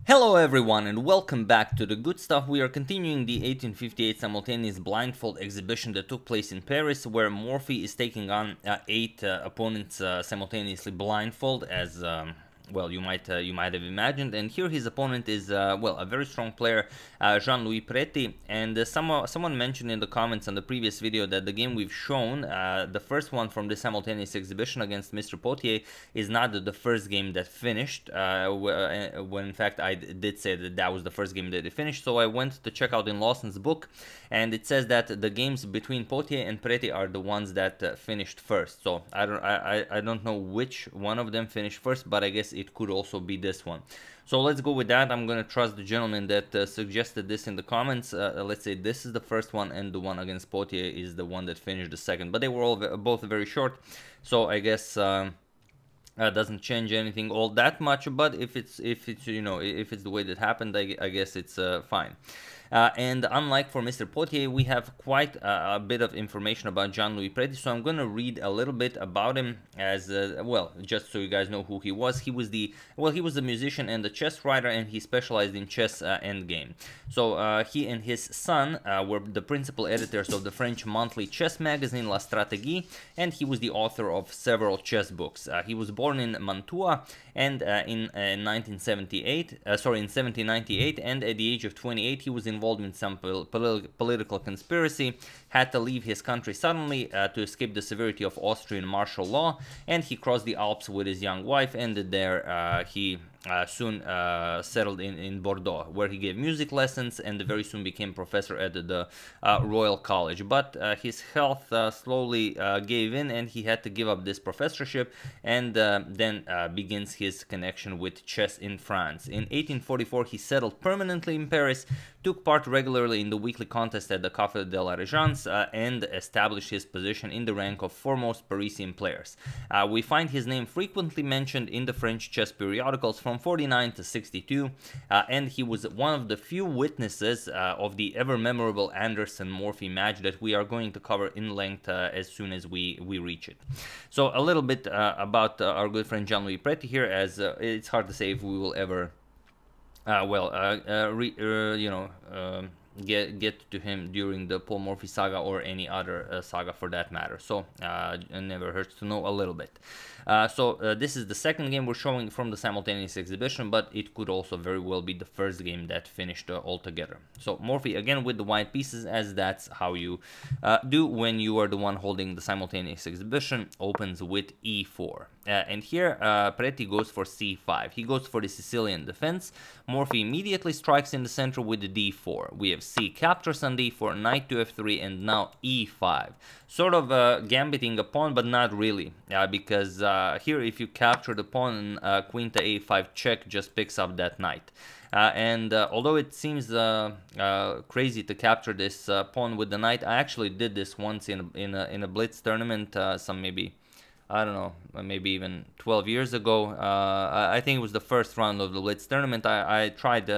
Hello everyone and welcome back to the good stuff. We are continuing the 1858 simultaneous blindfold exhibition that took place in Paris, where Morphy is taking on 8 opponents simultaneously blindfold, as well you might have imagined. And here his opponent is well, a very strong player, Jean-Louis Preti. And someone mentioned in the comments on the previous video that the game we've shown, the first one from the simultaneous exhibition against Mr. Potier, is not the first game that finished, when in fact I did say that that was the first game that it finished. So I went to check out in Lawson's book, and it says that the games between Potier and Preti are the ones that finished first. So I don't know which one of them finished first, but I guess it could also be this one. So let's go with that. I'm gonna trust the gentleman that suggested this in the comments. Let's say this is the first one, and the one against Potier is the one that finished the second. But they were all both very short, so I guess doesn't change anything all that much. But if it's you know, if it's the way that happened, I guess it's fine. And unlike for Mr. Potier, we have quite a bit of information about Jean-Louis Preti, so I'm going to read a little bit about him, as well, just so you guys know who he was. He was a musician and a chess writer, and he specialized in chess endgame. So he and his son were the principal editors of the French monthly chess magazine La Stratégie, and he was the author of several chess books. He was born in Mantua and in 1798, and at the age of 28 he was involved in some political conspiracy, had to leave his country suddenly to escape the severity of Austrian martial law, and he crossed the Alps with his young wife, and there he soon settled in Bordeaux, where he gave music lessons and very soon became professor at the Royal College. But his health slowly gave in, and he had to give up this professorship, and then begins his connection with chess in France. In 1844 he settled permanently in Paris, took part regularly in the weekly contest at the Café de la Régence, and established his position in the rank of foremost Parisian players. We find his name frequently mentioned in the French chess periodicals from 49 to 62, and he was one of the few witnesses of the ever-memorable Anderson-Morphy match that we are going to cover in length as soon as we reach it. So a little bit about our good friend Jean-Louis Preti here, as it's hard to say if we will ever get to him during the Paul Morphy saga or any other saga for that matter. So it never hurts to know a little bit. So this is the second game we're showing from the simultaneous exhibition, but it could also very well be the first game that finished altogether. So Morphy again with the white pieces, as that's how you do when you are the one holding the simultaneous exhibition, opens with e4. And here Preti goes for c5. He goes for the Sicilian defense. Morphy immediately strikes in the center with the d4. We have c captures on d4, knight to f3, and now e5. Sort of gambiting a pawn, but not really, because here if you capture the pawn, queen to a5 check just picks up that knight. And although it seems crazy to capture this pawn with the knight, I actually did this once in a blitz tournament, some maybe, I don't know, maybe even 12 years ago. I think it was the first round of the Blitz tournament. I tried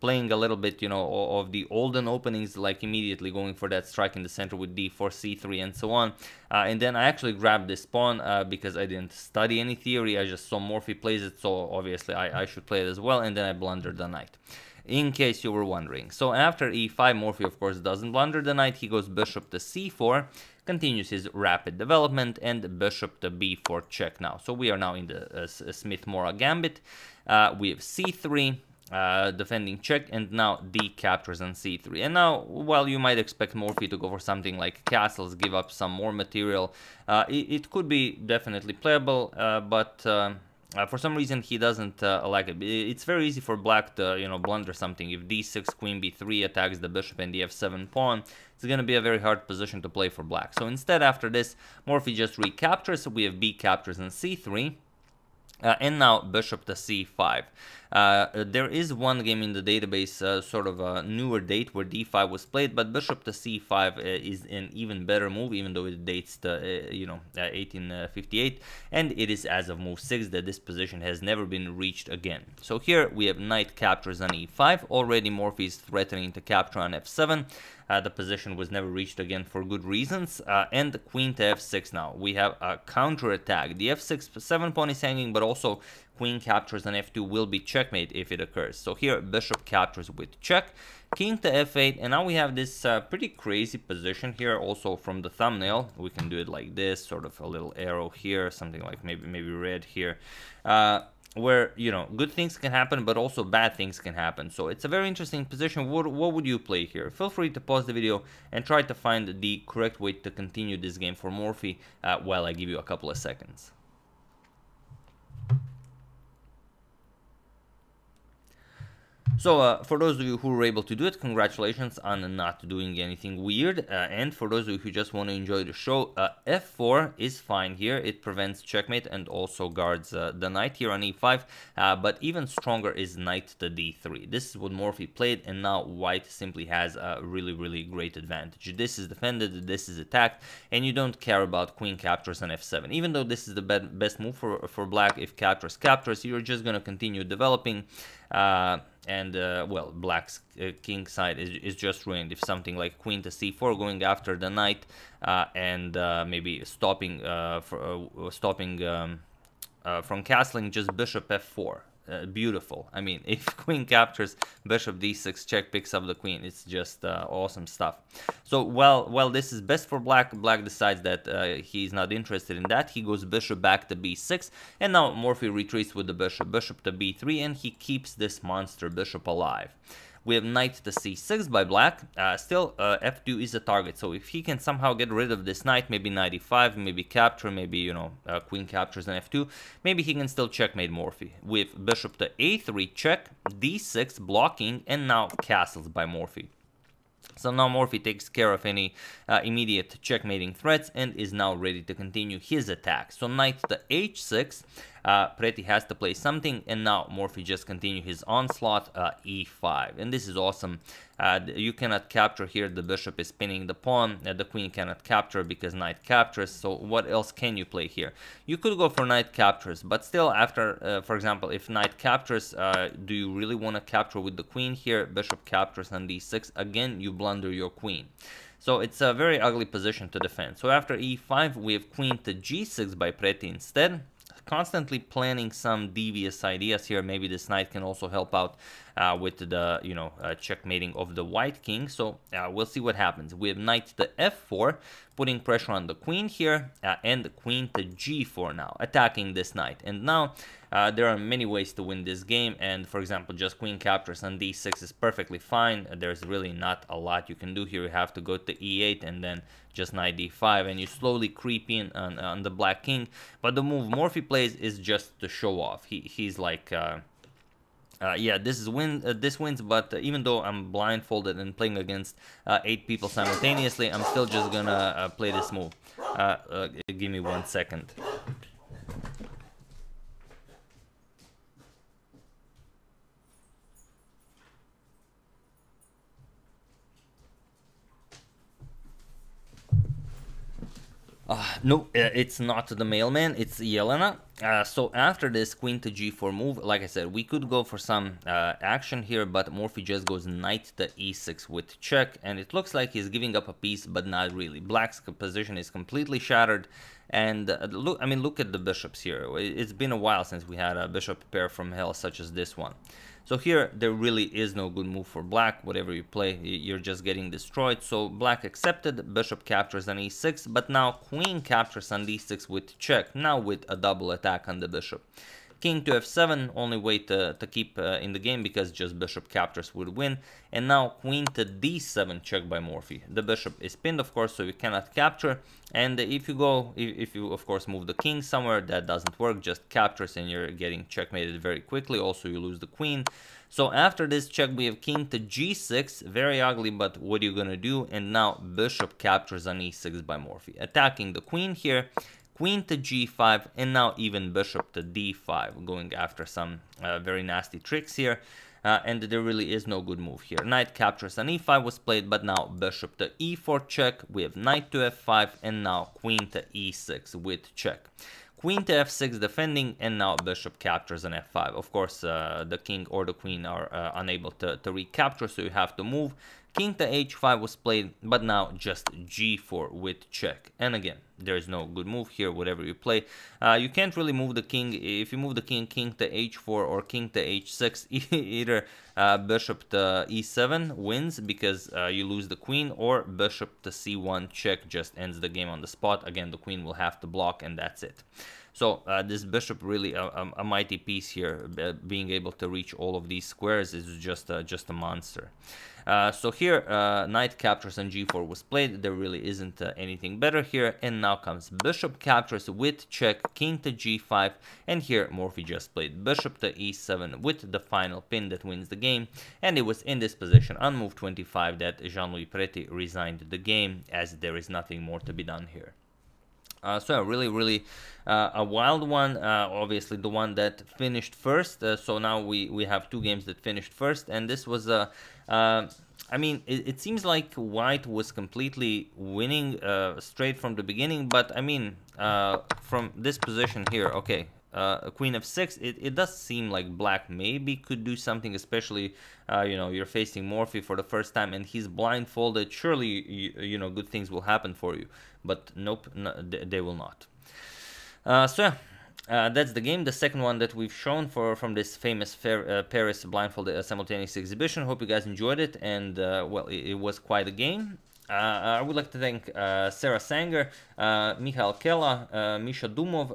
playing a little bit, you know, of the olden openings, like immediately going for that strike in the center with d4, c3, and so on. And then I actually grabbed this pawn because I didn't study any theory. I just saw Morphy plays it, so obviously I should play it as well, and then I blundered the knight, in case you were wondering. So after e5, Morphy of course doesn't blunder the knight. He goes bishop to c4, continues his rapid development, and bishop to b4 check now. So we are now in the Smith-Morra gambit. We have c3, defending check, and now d captures on c3. And now, while you might expect Morphy to go for something like castles, give up some more material, it could be definitely playable, but for some reason he doesn't like it. It's very easy for black to, you know, blunder something. If d6, queen b3 attacks the bishop and the f7 pawn, it's going to be a very hard position to play for black. So instead, after this, Morphy just recaptures. So we have b captures on c3. And now bishop to c5. There is one game in the database, sort of a newer date, where d5 was played, but bishop to c5 is an even better move, even though it dates to 1858, and it is as of move 6 that this position has never been reached again. So here we have knight captures on e5. Already Morphy is threatening to capture on f7. The position was never reached again for good reasons, and queen to f6 now. We have a counter attack. The f6 pawn is hanging, but also queen captures on f2 will be checkmate if it occurs. So here bishop captures with check, king to f8, and now we have this pretty crazy position here. Also from the thumbnail we can do it like this, sort of a little arrow here, something like maybe red here, where, you know, good things can happen, but also bad things can happen. So it's a very interesting position. What would you play here? Feel free to pause the video and try to find the correct way to continue this game for Morphy while I give you a couple of seconds. So for those of you who were able to do it, congratulations on not doing anything weird. And for those of you who just want to enjoy the show, f4 is fine here. It prevents checkmate and also guards the knight here on e5. But even stronger is knight to d3. This is what Morphy played, and now white simply has a really great advantage. This is defended, this is attacked, and you don't care about queen captures on f7. Even though this is the best move for black, if captures, you're just going to continue developing. Well, black's king side is just ruined if something like queen to c4 going after the knight and maybe stopping from castling, just bishop f4. Beautiful. I mean, if queen captures, bishop d6 check picks up the queen. It's just awesome stuff. So while this is best for black decides that he's not interested in that. He goes bishop back to b6, and now Morphy retreats with the bishop to b3, and he keeps this monster bishop alive. We have knight to c6 by black. Still, f2 is a target, so if he can somehow get rid of this knight, maybe knight e5, maybe capture, maybe, you know, queen captures on f2, maybe he can still checkmate Morphy. With bishop to a3 check, d6 blocking, and now castles by Morphy. So now Morphy takes care of any immediate checkmating threats and is now ready to continue his attack. So knight to h6, Preti has to play something, and now Morphy just continue his onslaught, e5. And this is awesome. You cannot capture here, the bishop is pinning the pawn, the queen cannot capture because knight captures. So what else can you play here? You could go for knight captures, but still after, for example, if knight captures, do you really want to capture with the queen here? Bishop captures on d6, again you blunder your queen. So it's a very ugly position to defend. So after e5 we have queen to g6 by Preti instead. Constantly planning some devious ideas here. Maybe this knight can also help out with the, you know, checkmating of the white king. So we'll see what happens. We have knight to f4, putting pressure on the queen here, and the queen to g4 now, attacking this knight. And now there are many ways to win this game, and for example, just queen captures on d6 is perfectly fine. There's really not a lot you can do here. You have to go to e8 and then just knight d5, and you slowly creep in on the black king. But the move Morphy plays is just to show off. He's like, yeah, this wins, but even though I'm blindfolded and playing against 8 people simultaneously, I'm still just gonna play this move. Give me 1 second. No, it's not the mailman, it's Yelena. So after this queen to g4 move, like I said, we could go for some action here, but Morphy just goes knight to e6 with check, and it looks like he's giving up a piece, but not really. Black's position is completely shattered, and look, I mean, look at the bishops here. It's been a while since we had a bishop pair from hell such as this one. So here, there really is no good move for black. Whatever you play, you're just getting destroyed. So black accepted, bishop captures on e6, but now queen captures on d6 with check, now with a double attack on the bishop. King to f7, only way to keep in the game, because just bishop captures would win. And now queen to d7 check by Morphy. The bishop is pinned, of course, so you cannot capture. And if you of course move the king somewhere, that doesn't work, just captures and you're getting checkmated very quickly. Also, you lose the queen. So after this check, we have king to g6, very ugly, but what are you gonna do? And now bishop captures on e6 by Morphy, attacking the queen here. Queen to g5, and now even bishop to d5, going after some very nasty tricks here. And there really is no good move here. Knight captures on e5 was played, but now bishop to e4 check. We have knight to f5, and now queen to e6 with check. Queen to f6 defending, and now bishop captures on f5. Of course, the king or the queen are unable to recapture, so you have to move. king to h5 was played, but now just g4 with check. And again, there is no good move here, whatever you play. You can't really move the king. If you move the king to h4 or king to h6, either bishop to e7 wins because you lose the queen, or bishop to c1 check just ends the game on the spot. Again, the queen will have to block, and that's it. So this bishop really a mighty piece here, being able to reach all of these squares is just a monster. So here knight captures on g4 was played. There really isn't anything better here, and now comes bishop captures with check, king to g5, and here Morphy just played bishop to e7 with the final pin that wins the game. And it was in this position on move 25 that Jean-Louis Preti resigned the game, as there is nothing more to be done here. So really a wild one, obviously the one that finished first. So now we have two games that finished first, and this was I mean, it seems like white was completely winning straight from the beginning, but I mean, from this position here, okay, queen f6, it does seem like black maybe could do something, especially you know, you're facing Morphy for the first time and he's blindfolded. Surely you know, good things will happen for you, but nope, no, they will not. So yeah, that's the game, the second one that we've shown from this famous Paris blindfold simultaneous exhibition. Hope you guys enjoyed it, and well, it was quite a game. I would like to thank Sarah Sanger, Michael Kella, Misha Dumov,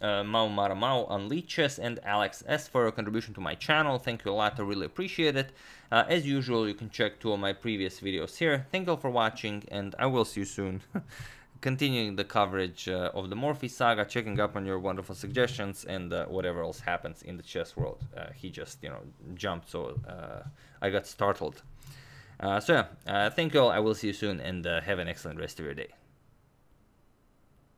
Mau Maramau on Lead Chess, and Alex S for your contribution to my channel. Thank you a lot, I really appreciate it. As usual, you can check 2 of my previous videos here. Thank you all for watching, and I will see you soon. Continuing the coverage of the Morphy saga, checking up on your wonderful suggestions, and whatever else happens in the chess world. He just, you know, jumped, so I got startled. So yeah, thank you all, I will see you soon, and have an excellent rest of your day.